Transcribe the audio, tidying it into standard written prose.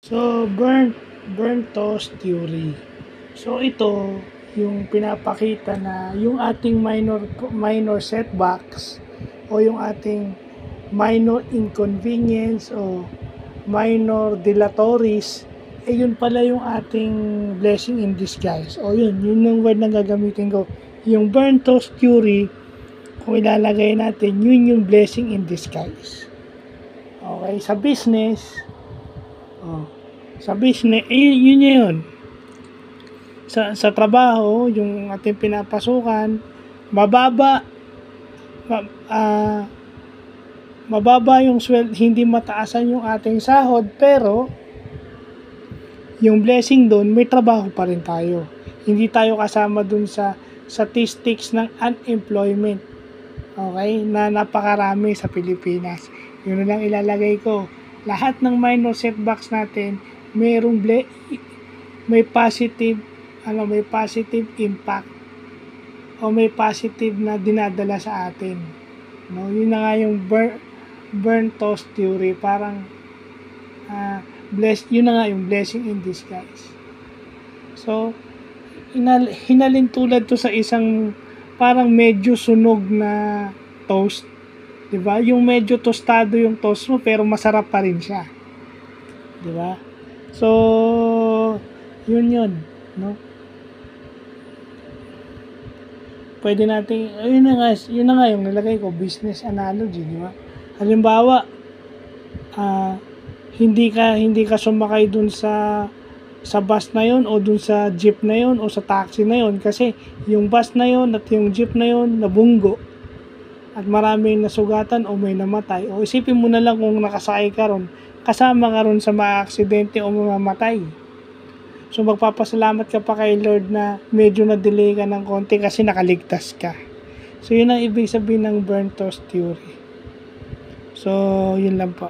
So, burnt toast theory. So, ito, yung pinapakita na yung ating minor setbacks o yung ating minor inconvenience o minor dilatories, yun pala yung ating blessing in disguise. O yun yung word na gagamitin ko. Yung burnt toast theory, kung ilalagay natin, yun yung blessing in disguise. Okay, sa business, yun. Sa trabaho, yung ating pinapasukan, mababa yung sweldo, hindi mataasan yung ating sahod, pero yung blessing doon, may trabaho pa rin tayo. Hindi tayo kasama doon sa statistics ng unemployment. Okay? Na napakarami sa Pilipinas. Yun na lang ilalagay ko. Lahat ng minor setbacks natin, may positive impact o may positive na dinadala sa atin. No, yun na nga yung burnt toast theory, parang yun na nga yung blessing in disguise. So, hinalin tulad to sa isang parang medyo sunog na toast. Diba? Yung medyo tostado yung toast mo pero masarap pa rin siya. Diba? So, yun, no? Pwede natin, yun na nga yung nilagay ko, business analogy, di ba? Halimbawa, hindi ka sumakay dun sa bus na yon o dun sa jeep na yon o sa taxi na yon kasi yung bus na yon at yung jeep na yon nabunggo at maraming nasugatan o may namatay. O isipin mo na lang kung nakasakay ka ron, kasama ka ron sa maaksidente o mamamatay. So magpapasalamat ka pa kay Lord na medyo na-delay ka ng konti kasi nakaligtas ka. So yun ang ibig sabihin ng burnt toast theory. So yun lang po.